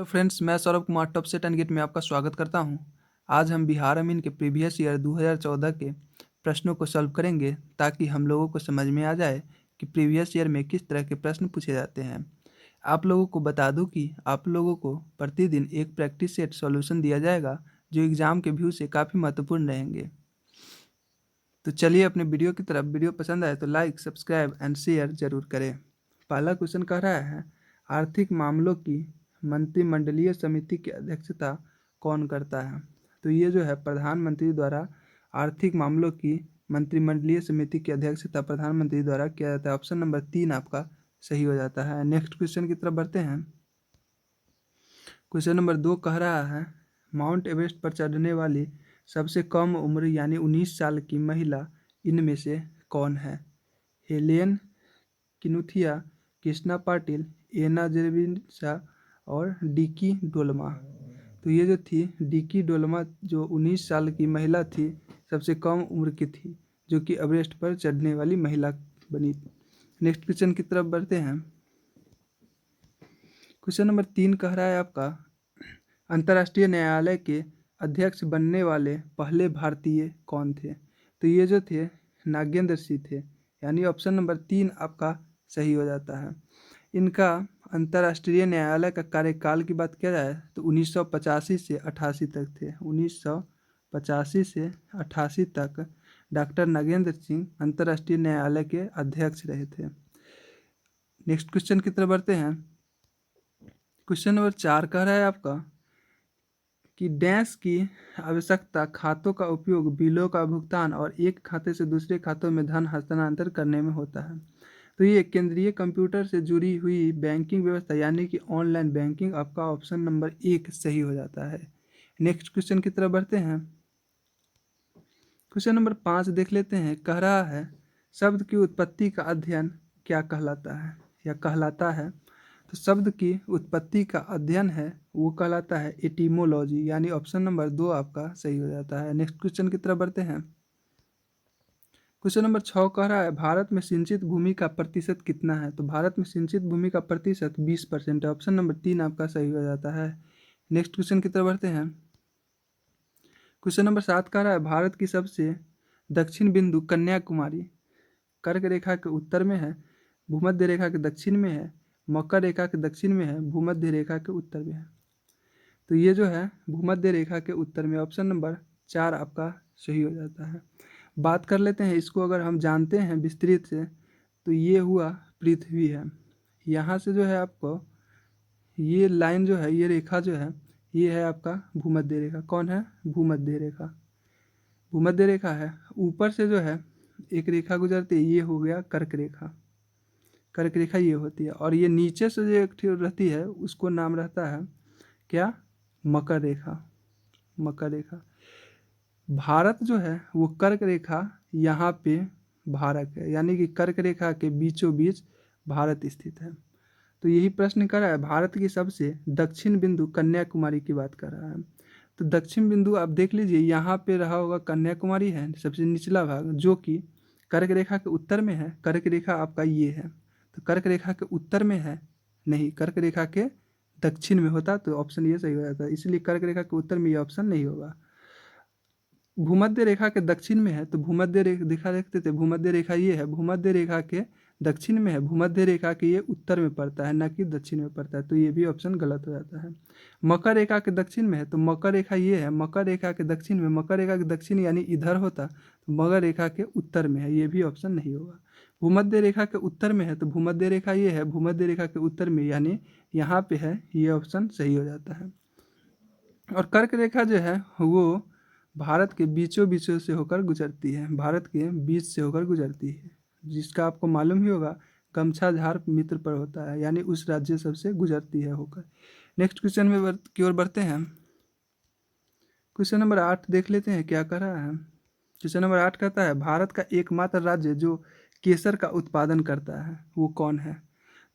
Friends, मैं Saurabh Kumar top SET and GATE में आपका स्वागत करता हूं। आज हम बिहार अमीन के प्रीवियस ईयर 2014 के प्रश्नों को सॉल्व करेंगे ताकि हम लोगों को समझ में आ जाए कि प्रीवियस ईयर में किस तरह के प्रश्न पूछे जाते हैं। आप लोगों को बता दूं कि आप लोगों को प्रतिदिन एक प्रैक्टिस सेट सॉल्यूशन दिया जाएगा जो एग्ज़ाम के व्यू से काफ़ी महत्वपूर्ण रहेंगे। तो चलिए अपने वीडियो की तरफ। वीडियो पसंद आए तो लाइक, सब्सक्राइब एंड शेयर जरूर करें। पहला क्वेश्चन कह रहा है, आर्थिक मामलों की मंत्रिमंडलीय समिति की अध्यक्षता कौन करता है? तो ये जो है प्रधानमंत्री द्वारा आर्थिक मामलों की मंत्रिमंडलीय समिति की अध्यक्षता प्रधानमंत्री द्वारा किया जाता है। ऑप्शन नंबर 3 आपका सही हो जाता है। नेक्स्ट क्वेश्चन की तरफ बढ़ते हैं। क्वेश्चन नंबर 2 कह रहा है, माउंट एवरेस्ट पर चढ़ने वाली सबसे कम उम्र यानी 19 साल की महिला इनमें से कौन है? हेलेन किनुथिया, कृष्णा पाटिल, एना जेरविंसा और डिकी डोलमा। तो ये जो थी डिकी डोलमा, जो 19 साल की महिला थी, सबसे कम उम्र की थी, जो कि एवरेस्ट पर चढ़ने वाली महिला बनी। नेक्स्ट क्वेश्चन की तरफ बढ़ते हैं। क्वेश्चन नंबर 3 कह रहा है आपका, अंतर्राष्ट्रीय न्यायालय के अध्यक्ष बनने वाले पहले भारतीय कौन थे? तो ये जो थे नागेंद्र सिंह थे, यानी ऑप्शन नंबर 3 आपका सही हो जाता है। इनका अंतर्राष्ट्रीय न्यायालय का कार्यकाल की बात किया जाए तो 1985 से 88 तक थे। 1985 से 88 तक डॉक्टर नागेंद्र सिंह अंतर्राष्ट्रीय न्यायालय के अध्यक्ष रहे थे। नेक्स्ट क्वेश्चन की तरफ बढ़ते हैं। क्वेश्चन नंबर 4 कह रहा है आपका कि डैश की आवश्यकता खातों का उपयोग बिलों का भुगतान और एक खाते से दूसरे खातों में धन हस्तांतरण करने में होता है। तो ये केंद्रीय कंप्यूटर से जुड़ी हुई बैंकिंग व्यवस्था यानी कि ऑनलाइन बैंकिंग। आपका ऑप्शन नंबर 1 सही हो जाता है। नेक्स्ट क्वेश्चन की तरफ बढ़ते हैं। क्वेश्चन नंबर 5 देख लेते हैं। कह रहा है, शब्द की उत्पत्ति का अध्ययन क्या कहलाता है या कहलाता है? तो शब्द की उत्पत्ति का अध्ययन है वो कहलाता है एटिमोलॉजी, यानी ऑप्शन नंबर 2 आपका सही हो जाता है। नेक्स्ट क्वेश्चन की तरफ बढ़ते हैं। क्वेश्चन नंबर 6 कह रहा है, भारत में सिंचित भूमि का प्रतिशत कितना है? तो भारत में सिंचित भूमि का प्रतिशत 20% है। ऑप्शन नंबर 3 आपका सही हो जाता है। नेक्स्ट क्वेश्चन की तरफ बढ़ते हैं। क्वेश्चन नंबर 7 कह रहा है, भारत की सबसे दक्षिण बिंदु कन्याकुमारी कर्क रेखा के उत्तर में है, भूमध्य रेखा के दक्षिण में है, मकर रेखा के दक्षिण में है, भूमध्य रेखा के उत्तर में है। तो ये जो है भूमध्य रेखा के उत्तर में, ऑप्शन नंबर 4 आपका सही हो जाता है। बात कर लेते हैं इसको, अगर हम जानते हैं विस्तृत से, तो ये हुआ पृथ्वी है। यहाँ से जो है आपको ये लाइन जो है, ये रेखा जो है, ये है आपका भूमध्य रेखा। कौन है? भूमध्य रेखा। भूमध्य रेखा है। ऊपर से जो है एक रेखा गुजरती है, ये हो गया कर्क रेखा। कर्क रेखा ये होती है, और ये नीचे से जो एक रहती है उसको नाम रहता है क्या? मकर रेखा। मकर रेखा। भारत जो है वो कर्क रेखा यहाँ पे भारत है, यानी कि कर्क रेखा के बीचों बीच भारत स्थित है। तो यही प्रश्न कर रहा है, भारत की सबसे दक्षिण बिंदु कन्याकुमारी की बात कर रहा है। तो दक्षिण बिंदु आप देख लीजिए, यहाँ पे रहा होगा कन्याकुमारी है सबसे निचला भाग, जो कि कर्क रेखा के उत्तर में है। कर्क रेखा आपका ये है, तो कर्क रेखा के उत्तर में है नहीं, कर्क रेखा के दक्षिण में होता तो ऑप्शन ये सही हो जाता है। इसलिए कर्क रेखा के उत्तर में ये ऑप्शन नहीं होगा। भूमध्य रेखा के दक्षिण में है, तो भूमध्य रेखा देखते थे, भूमध्य रेखा ये है, भूमध्य रेखा के दक्षिण में है, भूमध्य रेखा के ये उत्तर में पड़ता है, न कि दक्षिण में पड़ता है। तो ये भी ऑप्शन गलत हो जाता है। मकर रेखा के दक्षिण में है, तो मकर रेखा ये है, मकर रेखा के दक्षिण में, मकर रेखा के दक्षिण यानी इधर होता, तो मकर रेखा के उत्तर में है, ये भी ऑप्शन नहीं होगा। भूमध्य रेखा के उत्तर में है, तो भूमध्य रेखा ये है, भूमध्य रेखा के उत्तर में यानी यहाँ पे है, ये ऑप्शन सही हो जाता है। और कर्क रेखा जो है वो भारत के बीचों बीचों से होकर गुजरती है, भारत के बीच से होकर गुजरती है, जिसका आपको मालूम ही होगा गमछा झार मित्र पर होता है, यानी उस राज्य सबसे गुजरती है होकर। नेक्स्ट क्वेश्चन में की ओर बढ़ते हैं। क्वेश्चन नंबर 8 देख लेते हैं क्या कर रहा है। क्वेश्चन नंबर 8 कहता है, भारत का एकमात्र राज्य जो केसर का उत्पादन करता है वो कौन है?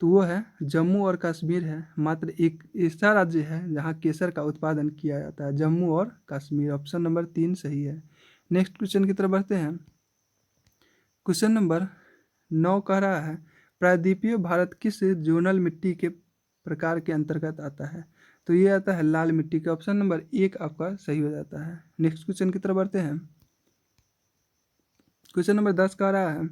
तो वो है जम्मू और कश्मीर है। मात्र एक ऐसा राज्य है जहाँ केसर का उत्पादन किया जाता है, जम्मू और कश्मीर। ऑप्शन नंबर 3 सही है। नेक्स्ट क्वेश्चन की तरफ बढ़ते हैं। क्वेश्चन नंबर 9 कह रहा है, प्रायद्वीपीय भारत किस जोनल मिट्टी के प्रकार के अंतर्गत आता है? तो ये आता है लाल मिट्टी का। ऑप्शन नंबर 1 आपका सही हो जाता है। नेक्स्ट क्वेश्चन की तरफ बढ़ते हैं। क्वेश्चन नंबर 10 कह रहा है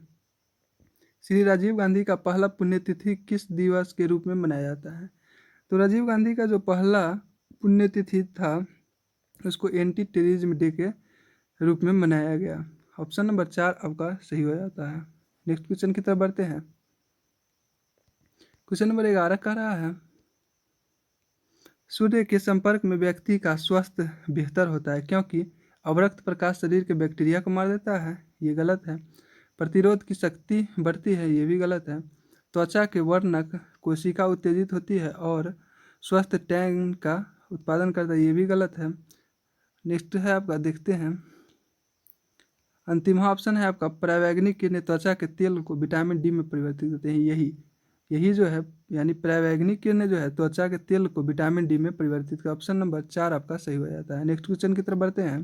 श्री राजीव गांधी का पहला पुण्यतिथि किस दिवस के रूप में मनाया जाता है। तो राजीव गांधी का जो पहला पुण्यतिथि था उसको एंटी टेररिज्म डे के रूप में मनाया गया। ऑप्शन नंबर 4 आपका सही हो जाता है। नेक्स्ट क्वेश्चन की तरफ बढ़ते हैं। क्वेश्चन नंबर 11 कह रहा है सूर्य के संपर्क में व्यक्ति का स्वास्थ्य बेहतर होता है क्योंकि अवरक्त प्रकाश शरीर के बैक्टीरिया को मार देता है। ये गलत है। प्रतिरोध की शक्ति बढ़ती है। ये भी गलत है। त्वचा के वर्णक कोशिका उत्तेजित होती है और स्वस्थ टैन का उत्पादन करता है। ये भी गलत है। नेक्स्ट है आपका, देखते हैं। अंतिम ऑप्शन है आपका परावैंगिक किरणें त्वचा के तेल को विटामिन डी में परिवर्तित होते हैं। यही जो है यानी परावैंगिक किरणें जो है त्वचा के तेल को विटामिन डी में परिवर्तित कर। ऑप्शन नंबर 4 आपका सही हो जाता है। नेक्स्ट क्वेश्चन की तरफ बढ़ते हैं।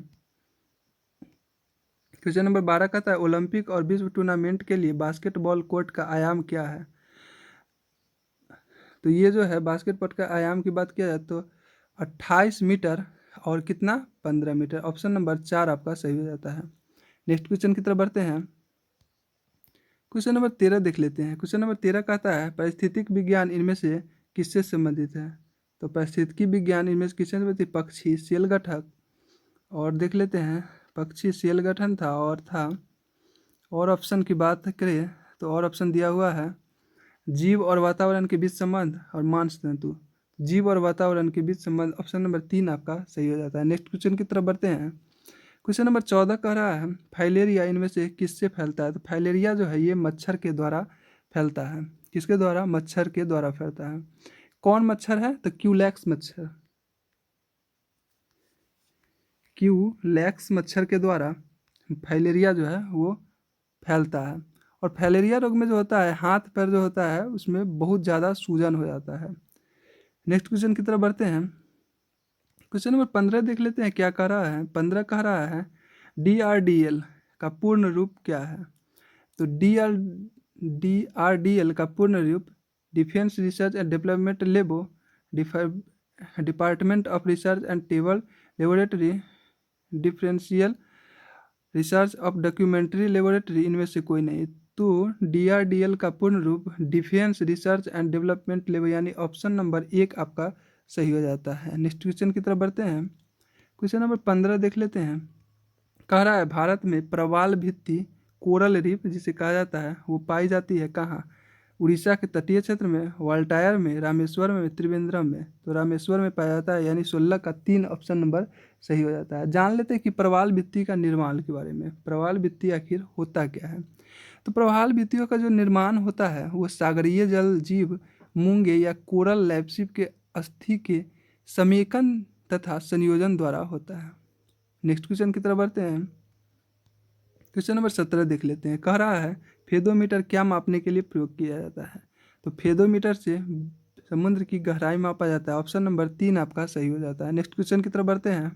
क्वेश्चन नंबर 12 कहता है ओलंपिक और विश्व टूर्नामेंट के लिए बास्केटबॉल कोर्ट का आयाम क्या है। तो ये जो है बास्केटबॉल का आयाम की बात किया जाए तो 28 मीटर और कितना 15 मीटर। ऑप्शन नंबर 4 आपका सही हो जाता है। नेक्स्ट क्वेश्चन की तरफ बढ़ते हैं। क्वेश्चन नंबर 13 देख लेते हैं। क्वेश्चन नंबर 13 कहता है पारिस्थितिक विज्ञान इनमें से किससे संबंधित है। तो पारिस्थितिकी विज्ञान इनमें से किससे संबंधित है? पक्षी सेल गठक। और देख लेते हैं, पक्षी सेल गठन था और ऑप्शन की बात करें तो और ऑप्शन दिया हुआ है जीव और वातावरण के बीच संबंध और मांस तंतु। जीव और वातावरण के बीच संबंध ऑप्शन नंबर 3 आपका सही हो जाता है। नेक्स्ट क्वेश्चन की तरफ बढ़ते हैं। क्वेश्चन नंबर 14 कह रहा है फाइलेरिया इनमें से किससे फैलता है। तो फाइलेरिया जो है ये मच्छर के द्वारा फैलता है। किसके द्वारा? मच्छर के द्वारा फैलता है। कौन मच्छर है? तो क्यूलैक्स मच्छर। क्यूलैक्स मच्छर के द्वारा फाइलेरिया जो है वो फैलता है। और फाइलेरिया रोग में जो होता है हाथ पैर जो होता है उसमें बहुत ज़्यादा सूजन हो जाता है। नेक्स्ट क्वेश्चन की तरफ बढ़ते हैं। क्वेश्चन नंबर 15 देख लेते हैं क्या कह रहा है। 15 कह रहा है DRDL का पूर्ण रूप क्या है। तो DRDL का पूर्ण रूप डिफेंस रिसर्च एंड डेवलपमेंट लेबो, department of research and table laboratory, differential research of documentary laboratory, इनमें से कोई नहीं। तो DRDL का पूर्ण रूप डिफेंस रिसर्च एंड डेवलपमेंट लेबो यानी ऑप्शन नंबर 1 आपका सही हो जाता है। नेक्स्ट क्वेश्चन की तरफ बढ़ते हैं। क्वेश्चन नंबर 15 देख लेते हैं। कह रहा है भारत में प्रवाल भित्ति कोरल रीफ जिसे कहा जाता है वो पाई जाती है कहाँ। उड़ीसा के तटीय क्षेत्र में, वाल्टायर में, रामेश्वर में, त्रिवेंद्रम में। तो रामेश्वर में पाया जाता है यानी 16 का 3 ऑप्शन नंबर सही हो जाता है। जान लेते हैं कि प्रवाल भित्ति का निर्माण के बारे में। प्रवाल भित्ति आखिर होता क्या है। तो प्रवाल भित्तियों का जो निर्माण होता है वो सागरीय जल जीव मूंगे या कोरल लैपसिप के अस्थि के समेकन तथा संयोजन द्वारा होता है। नेक्स्ट क्वेश्चन की तरफ बढ़ते हैं। क्वेश्चन नंबर 17 देख लेते हैं। कह रहा है फेदोमीटर क्या मापने के लिए प्रयोग किया जाता है। तो फेदोमीटर से समुद्र की गहराई मापा जाता है। ऑप्शन नंबर 3 आपका सही हो जाता है। नेक्स्ट क्वेश्चन की तरफ बढ़ते हैं।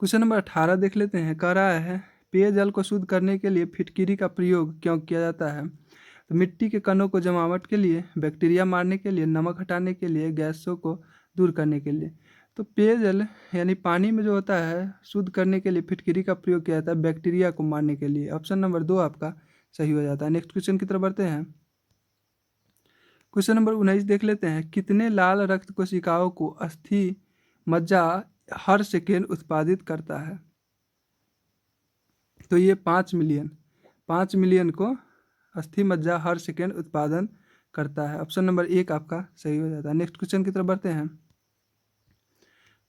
क्वेश्चन नंबर 18 देख लेते हैं। कह रहा है पेयजल को शुद्ध करने के लिए फिटकिरी का प्रयोग क्यों किया जाता है। तो मिट्टी के कणों को जमावट के लिए, बैक्टीरिया मारने के लिए, नमक हटाने के लिए, गैसों को दूर करने के लिए। तो पेयजल यानी पानी में जो होता है शुद्ध करने के लिए फिटकिरी का प्रयोग किया जाता है बैक्टीरिया को मारने के लिए। ऑप्शन नंबर 2 आपका सही हो जाता है। नेक्स्ट क्वेश्चन की तरफ बढ़ते हैं। क्वेश्चन नंबर 19 देख लेते हैं। कितने लाल रक्त कोशिकाओं को अस्थि मज्जा हर सेकेंड उत्पादित करता है। तो ये 5 मिलियन को अस्थि मज्जा हर सेकेंड उत्पादन करता है। ऑप्शन नंबर 1 आपका सही हो जाता है। नेक्स्ट क्वेश्चन की तरफ बढ़ते हैं।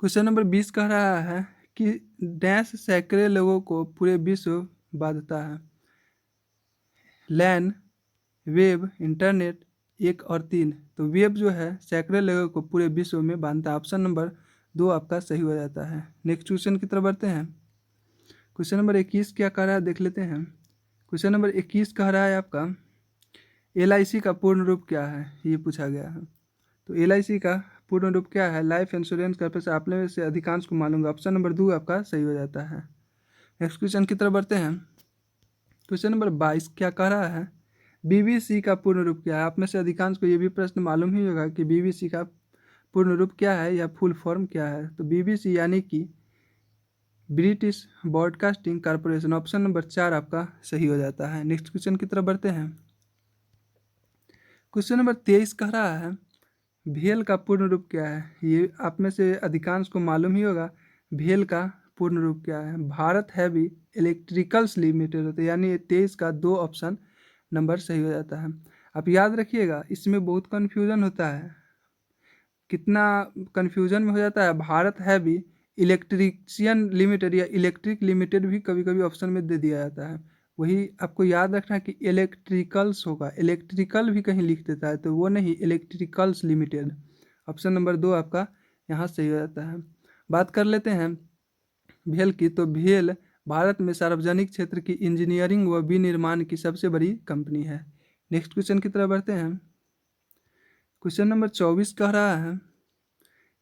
क्वेश्चन नंबर 20 कह रहा है कि डैश सैकड़े लोगों को पूरे विश्व बांधता है। लैन, वेब, इंटरनेट 1 और 3। तो वेब जो है सैकड़े लोगों को पूरे विश्व में बांधता है। ऑप्शन नंबर 2 आपका सही हो जाता है। नेक्स्ट क्वेश्चन की तरफ बढ़ते हैं। क्वेश्चन नंबर 21 क्या कह रहा है देख लेते हैं। क्वेश्चन नंबर 21 कह रहा है आपका LIC का पूर्ण रूप क्या है, ये पूछा गया है। तो LIC का पूर्ण रूप क्या है? Life insurance corporation. आप में से अधिकांश को मालूम है। ऑप्शन नंबर 2 आपका सही हो जाता है। नेक्स्ट क्वेश्चन की तरफ बढ़ते हैं। क्वेश्चन नंबर 22 क्या कह रहा है BBC का पूर्ण रूप क्या है। आप में से अधिकांश को ये भी प्रश्न मालूम ही होगा कि BBC का पूर्ण रूप क्या है या फुल फॉर्म क्या है? तो बीबीसी यानी कि British broadcasting corporation. Option number 4 आपका सही हो जाता है। नेक्स्ट क्वेश्चन की तरफ बढ़ते हैं। क्वेश्चन नंबर 23 कह रहा है भेल का पूर्ण रूप क्या है? ये आप में से अधिकांश को मालूम ही होगा। भेल का पूर्ण रूप क्या है? भारत हैवी इलेक्ट्रिकल्स लिमिटेड होता है। यानी 23 का 2 ऑप्शन नंबर सही हो जाता है। आप याद रखिएगा, इसमें बहुत कन्फ्यूजन होता है। कितना कन्फ्यूजन में हो जाता है, भारत हैवी इलेक्ट्रिशियन लिमिटेड या इलेक्ट्रिक लिमिटेड भी कभी कभी ऑप्शन में दे दिया जाता है। वही आपको याद रखना है कि इलेक्ट्रिकल्स होगा, इलेक्ट्रिकल भी कहीं लिख देता है तो वो नहीं, इलेक्ट्रिकल्स लिमिटेड। ऑप्शन नंबर 2 आपका यहाँ सही हो जाता है। बात कर लेते हैं भेल की। तो भेल भारत में सार्वजनिक क्षेत्र की इंजीनियरिंग व विनिर्माण की सबसे बड़ी कंपनी है। नेक्स्ट क्वेश्चन की तरफ बढ़ते हैं। क्वेश्चन नंबर 24 कह रहा है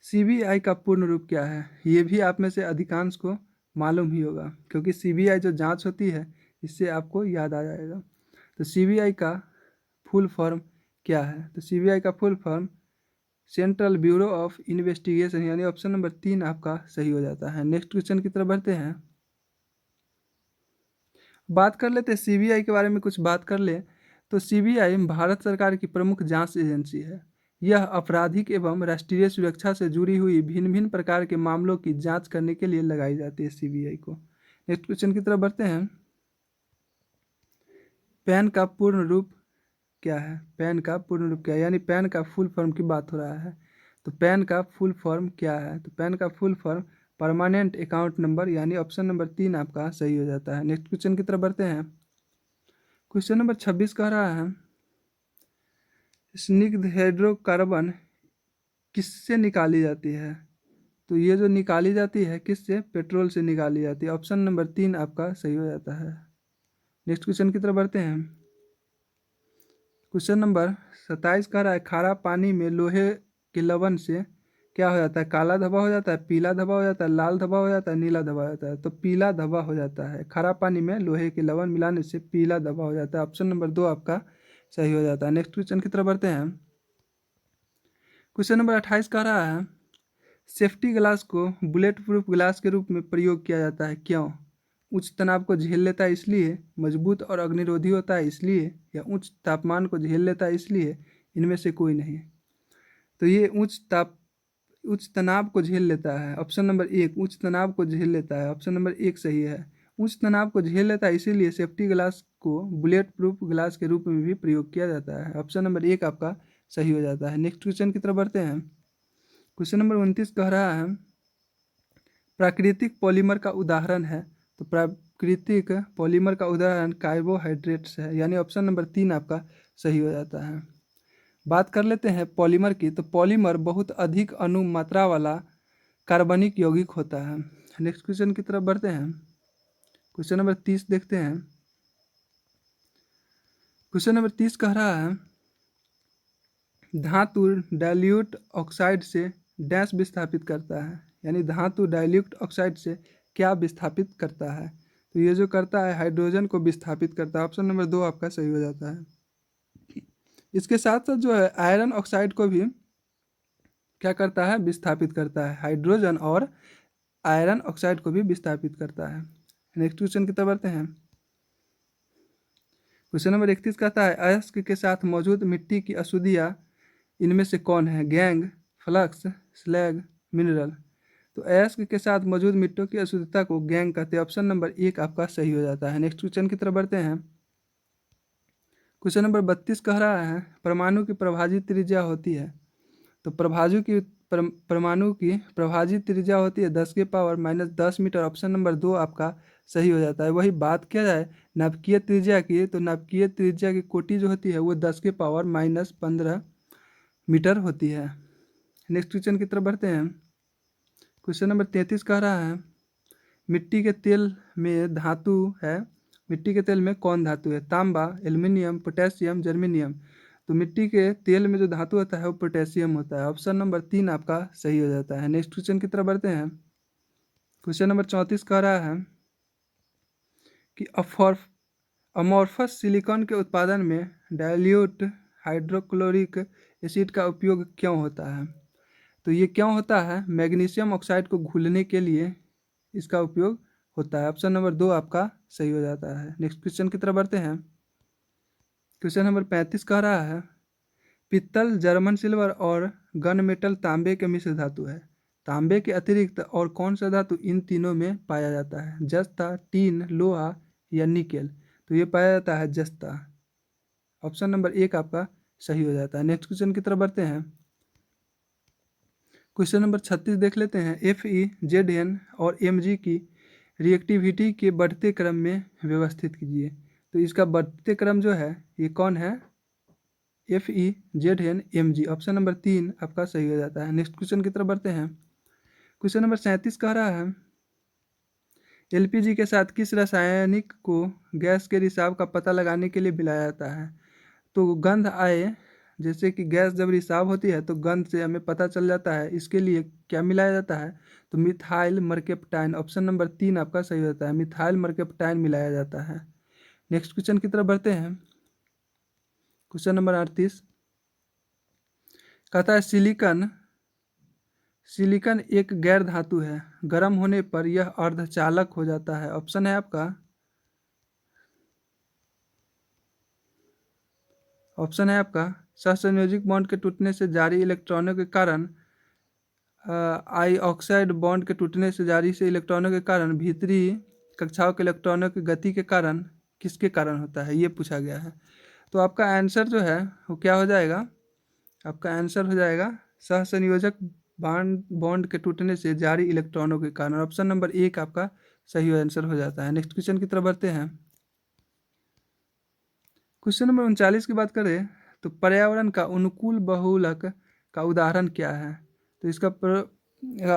सीबीआई का पूर्ण रूप क्या है? ये भी आप में से अधिकांश को मालूम ही होगा, क्योंकि सीबीआई जो जांच होती है इससे आपको याद आ जाएगा। तो सीबीआई का फुल फॉर्म क्या है? तो सीबीआई का full form central bureau of investigation, यानी ऑप्शन नंबर 3 आपका सही हो जाता है। नेक्स्ट क्वेश्चन की तरफ बढ़ते हैं। बात कर लेते हैं सीबीआई के बारे में, कुछ बात कर ले। तो सीबीआई भारत सरकार की प्रमुख जांच एजेंसी है। यह आपराधिक एवं राष्ट्रीय सुरक्षा से जुड़ी हुई भिन्न भिन्न प्रकार के मामलों की जांच करने के लिए लगाई जाती है सीबीआई को। नेक्स्ट क्वेश्चन की तरफ बढ़ते हैं। पैन का पूर्ण रूप क्या है? पैन का पूर्ण रूप क्या है, यानी पैन का फुल फॉर्म की बात हो रहा है। तो पैन का फुल फॉर्म क्या है? तो पैन का full form permanent account number, यानी ऑप्शन नंबर 3 आपका सही हो जाता है। नेक्स्ट क्वेश्चन की तरफ बढ़ते हैं। क्वेश्चन नंबर 26 कह रहा है स्निग्ध हाइड्रोकार्बन किससे निकाली जाती है? तो ये जो निकाली जाती है किससे? पेट्रोल से निकाली जाती है। ऑप्शन नंबर 3 आपका सही हो जाता है। नेक्स्ट क्वेश्चन की तरफ बढ़ते हैं। क्वेश्चन नंबर 27 कह रहा है खारा पानी में लोहे के लवण से क्या हो जाता है? काला धब्बा हो जाता है, पीला धब्बा हो जाता है, लाल धब्बा हो जाता है, नीला धब्बा हो जाता है। तो पीला धब्बा हो जाता है। खारा पानी में लोहे के लवण मिलाने से पीला धब्बा हो जाता है। ऑप्शन नंबर 2 आपका सही हो जाता है। नेक्स्ट क्वेश्चन की तरफ बढ़ते हैं। क्वेश्चन नंबर 28 कह रहा है सेफ्टी ग्लास को बुलेट प्रूफ ग्लास के रूप में प्रयोग किया जाता है, क्यों? उच्च तनाव को झेल लेता है इसलिए, मजबूत और अग्निरोधी होता है इसलिए, या उच्च तापमान को झेल लेता है इसलिए? इनमें से कोई नहीं। तो ये उच्च तनाव को झेल लेता है। ऑप्शन नंबर 1 उच्च तनाव को झेल लेता है। ऑप्शन नंबर 1 सही है। उच्च तनाव को झेल लेता है इसीलिए सेफ्टी ग्लास को बुलेट प्रूफ ग्लास के रूप में भी प्रयोग किया जाता है। ऑप्शन नंबर 1 आपका सही हो जाता है। नेक्स्ट क्वेश्चन की तरफ बढ़ते हैं। क्वेश्चन नंबर 29 कह रहा है प्राकृतिक पॉलीमर का उदाहरण है। तो प्राकृतिक पॉलीमर का उदाहरण कार्बोहाइड्रेट्स है, यानी ऑप्शन नंबर 3 आपका सही हो जाता है। बात कर लेते हैं पॉलीमर की। तो पॉलीमर बहुत अधिक अणु मात्रा वाला कार्बनिक यौगिक होता है। नेक्स्ट क्वेश्चन की तरफ बढ़ते हैं। क्वेश्चन नंबर 30 देखते हैं। क्वेश्चन नंबर 30 कह रहा है धातु डाइल्यूट ऑक्साइड से डैश विस्थापित करता है, यानी धातु डाइल्यूट ऑक्साइड से क्या विस्थापित करता है? तो ये जो करता है हाइड्रोजन को विस्थापित करता है। ऑप्शन नंबर 2 आपका सही हो जाता है। इसके साथ साथ जो है आयरन ऑक्साइड को भी क्या करता है? विस्थापित करता है। हाइड्रोजन और आयरन ऑक्साइड को भी विस्थापित करता है। नेक्स्ट क्वेश्चन की तरफ बढ़ते हैं। क्वेश्चन नंबर 31 कहता है अयस्क के साथ मौजूद मिट्टी की अशुद्धियाँ इनमें से कौन है? Gang, flux, slag, mineral. तो अयस्क के साथ मौजूद मिट्टियों की अशुद्धता को गैंग कहते हैं। ऑप्शन नंबर 1 आपका सही हो जाता है। नेक्स्ट क्वेश्चन की तरफ बढ़ते हैं। क्वेश्चन नंबर 32 कह रहा है परमाणु की प्रभाजित त्रिज्या होती है। तो परमाणु की प्रभाजित त्रिज्या होती है 10⁻⁻10 मीटर। ऑप्शन नंबर 2 आपका सही हो जाता है। वही बात किया जाए नाभिकीय त्रिज्या की, तो नाभिकीय त्रिज्या की कोटि जो होती है वो 10⁻⁻15 मीटर होती है। नेक्स्ट क्वेश्चन की तरफ बढ़ते हैं। क्वेश्चन नंबर 33 कह रहा है मिट्टी के तेल में धातु है। मिट्टी के तेल में कौन धातु है? तांबा, एल्युमिनियम, पोटेशियम, जर्मेनियम। तो मिट्टी के तेल में जो धातु होता है वो पोटेशियम होता है। ऑप्शन नंबर 3 आपका सही हो जाता है। नेक्स्ट क्वेश्चन की तरफ बढ़ते हैं। क्वेश्चन नंबर 34 कह रहा है कि अमॉर्फस सिलिकॉन के उत्पादन में डाइल्यूट हाइड्रोक्लोरिक एसिड का उपयोग क्यों होता है? तो ये क्यों होता है? मैग्नीशियम ऑक्साइड को घुलने के लिए इसका उपयोग होता है। ऑप्शन नंबर 2 आपका सही हो जाता है। नेक्स्ट क्वेश्चन की तरफ बढ़ते हैं। क्वेश्चन नंबर 35 कह रहा है पित्तल, जर्मन सिल्वर और गन मेटल तांबे के मिश्र धातु है। तांबे के अतिरिक्त और कौन सा धातु इन तीनों में पाया जाता है? जस्ता, टीन, लोहा या निकेल? तो ये पाया जाता है जस्ता। ऑप्शन नंबर 1 आपका सही हो जाता है। नेक्स्ट क्वेश्चन की तरफ बढ़ते हैं। क्वेश्चन नंबर 36 देख लेते हैं। FeZn और Mg की रिएक्टिविटी के बढ़ते क्रम में व्यवस्थित कीजिए। तो इसका बढ़ते क्रम जो है ये कौन है? FeZn Mg। ऑप्शन नंबर 3 आपका सही हो जाता है। नेक्स्ट क्वेश्चन की तरफ बढ़ते हैं। क्वेश्चन नंबर 37 कह रहा है LPG के साथ किस रासायनिक को गैस के रिसाव का पता लगाने के लिए मिलाया जाता है? तो गंध आए, जैसे कि गैस जब रिसाव होती है तो गंध से हमें पता चल जाता है, इसके लिए क्या मिलाया जाता है? तो मिथाइल मर्केप्टाइन। ऑप्शन नंबर 3 आपका सही होता है। मिथाइल मर्केप्टाइन मिलाया जाता है। नेक्स्ट क्वेश्चन की तरफ बढ़ते हैं। क्वेश्चन नंबर 38 कहता है सिलिकन एक गैर धातु है, गर्म होने पर यह अर्धचालक हो जाता है। ऑप्शन है आपका सहसंयोजक बॉन्ड के टूटने से जारी इलेक्ट्रॉनों के कारण, आई ऑक्साइड बॉन्ड के टूटने से जारी से इलेक्ट्रॉनों के कारण, भीतरी कक्षाओं के इलेक्ट्रॉनों की गति के कारण, किसके कारण होता है ये पूछा गया है। तो आपका आंसर जो है वो क्या हो जाएगा? आपका आंसर हो जाएगा सहसंयोजक बॉन्ड के टूटने से जारी इलेक्ट्रॉनों के कारण। ऑप्शन नंबर 1 आपका सही आंसर हो जाता है। नेक्स्ट क्वेश्चन की तरफ बढ़ते हैं। क्वेश्चन नंबर 39 की बात करें तो पर्यावरण का अनुकूल बहुलक का उदाहरण क्या है? तो इसका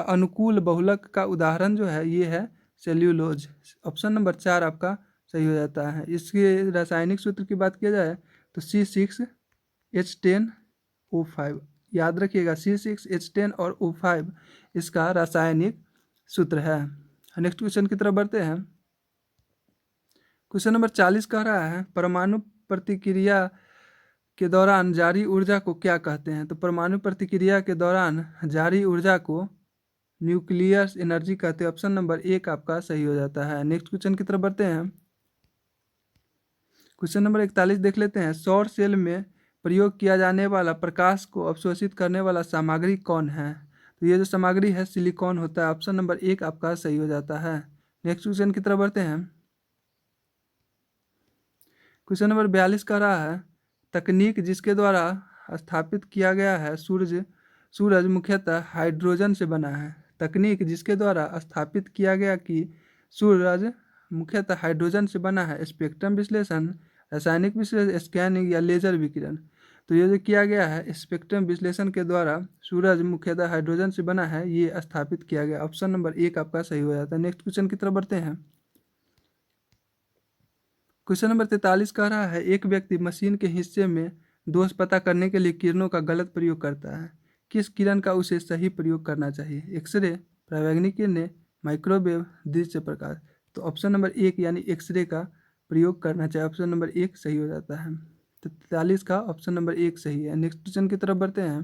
अनुकूल बहुलक का उदाहरण जो है ये है सेल्यूलोज। ऑप्शन नंबर 4 आपका सही हो जाता है। इसके रासायनिक सूत्र की बात किया जाए तो C6H10O5। याद रखिएगा C6H10 और O5 इसका रासायनिक सूत्र है। नेक्स्ट क्वेश्चन की तरफ बढ़ते हैं। क्वेश्चन नंबर 40 कह रहा है परमाणु प्रतिक्रिया के दौरान जारी ऊर्जा को क्या कहते हैं? तो परमाणु प्रतिक्रिया के दौरान जारी ऊर्जा को न्यूक्लियर एनर्जी कहते हैं। ऑप्शन नंबर 1 आपका सही हो जाता है। नेक्स्ट क्वेश्चन की तरफ बढ़ते हैं। क्वेश्चन नंबर 41 देख लेते हैं। सौर सेल में प्रयोग किया जाने वाला प्रकाश को अवशोषित करने वाला सामग्री कौन है? तो ये जो सामग्री है सिलिकॉन होता है। ऑप्शन नंबर 1 आपका सही हो जाता है। नेक्स्ट क्वेश्चन की तरफ बढ़ते हैं। क्वेश्चन नंबर 42 कह रहा है तकनीक जिसके द्वारा स्थापित किया गया है सूरज मुख्यतः हाइड्रोजन से बना है। तकनीक जिसके द्वारा स्थापित किया गया कि सूरज मुख्यतः हाइड्रोजन से बना है। स्पेक्ट्रम विश्लेषण, रासायनिक विश्लेषण, स्कैनिंग या लेजर विकिरण? तो ये जो किया गया है स्पेक्ट्रम विश्लेषण के द्वारा सूरज मुख्यतः हाइड्रोजन से बना है, ये स्थापित किया गया। ऑप्शन नंबर 1 आपका सही हो जाता है। नेक्स्ट क्वेश्चन की तरफ बढ़ते हैं। क्वेश्चन नंबर 43 कह रहा है एक व्यक्ति मशीन के हिस्से में दोष पता करने के लिए किरणों का गलत प्रयोग करता है। किस किरण का उसे सही प्रयोग करना चाहिए? एक्सरे, परावैंगनिक किरणें, माइक्रोवेव, दृश्य प्रकाश? तो ऑप्शन नंबर 1 यानी एक्सरे का प्रयोग करना चाहिए। ऑप्शन नंबर 1 सही हो जाता है। तो 43 का ऑप्शन नंबर 1 सही है। नेक्स्ट क्वेश्चन की तरफ बढ़ते हैं।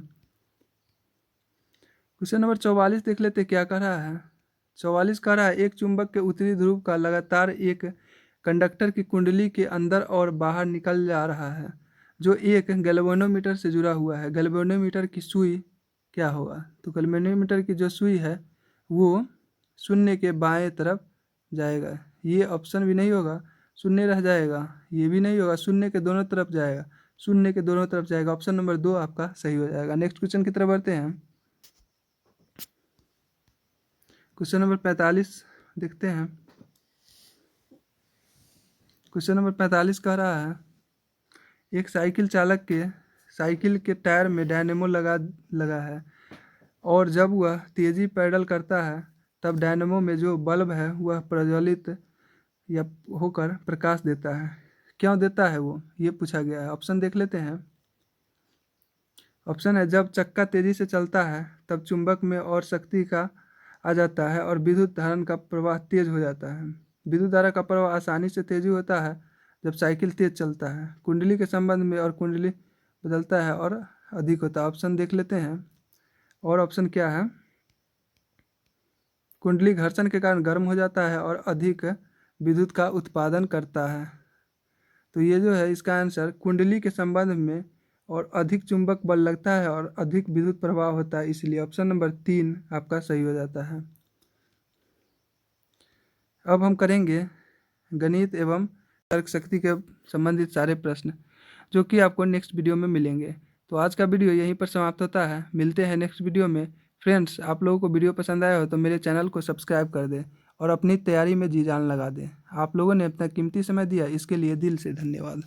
क्वेश्चन नंबर 44 देख लेते क्या कह रहा है। 44 कह रहा है एक चुंबक के उत्तरी ध्रुव का लगातार एक कंडक्टर की कुंडली के अंदर और बाहर निकल जा रहा है जो एक गैल्वेनोमीटर से जुड़ा हुआ है। गैल्वेनोमीटर की सुई क्या होगा? तो गैल्वेनोमीटर की जो सुई है वो शून्य के बाएं तरफ जाएगा। ये ऑप्शन भी नहीं होगा, शून्य रह जाएगा। ये भी नहीं होगा, शून्य के दोनों तरफ जाएगा। शून्य के दोनों तरफ जाएगा। ऑप्शन नंबर 2 आपका सही हो जाएगा। नेक्स्ट क्वेश्चन की तरफ बढ़ते हैं। क्वेश्चन नंबर 45 देखते हैं। क्वेश्चन नंबर 45 कह रहा है एक साइकिल चालक के साइकिल के टायर में डायनेमो लगा है और जब वह तेजी पैडल करता है तब डायनेमो में जो बल्ब है वह प्रज्वलित या होकर प्रकाश देता है। क्यों देता है वो, ये पूछा गया है। ऑप्शन देख लेते हैं। ऑप्शन है जब चक्का तेजी से चलता है तब चुंबक में और शक्ति का आ जाता है और विद्युत धारा का प्रवाह तेज हो जाता है। विद्युत धारा का प्रवाह आसानी से तेजी होता है जब साइकिल तेज चलता है। कुंडली के संबंध में और कुंडली बदलता है और अधिक होता है। ऑप्शन देख लेते हैं। और ऑप्शन क्या है, कुंडली घर्षण के कारण गर्म हो जाता है और अधिक विद्युत का उत्पादन करता है। तो ये जो है इसका आंसर कुंडली के संबंध में और अधिक चुंबक बल लगता है और अधिक विद्युत प्रवाह होता है, इसलिए ऑप्शन नंबर 3 आपका सही हो जाता है। अब हम करेंगे गणित एवं तर्क शक्ति के संबंधित सारे प्रश्न, जो कि आपको नेक्स्ट वीडियो में मिलेंगे। तो आज का वीडियो यहीं पर समाप्त होता है, मिलते हैं नेक्स्ट वीडियो में। फ्रेंड्स, आप लोगों को वीडियो पसंद आया हो तो मेरे चैनल को सब्सक्राइब कर दें और अपनी तैयारी में जी जान लगा दें। आप लोगों ने अपना कीमती समय दिया, इसके लिए दिल से धन्यवाद।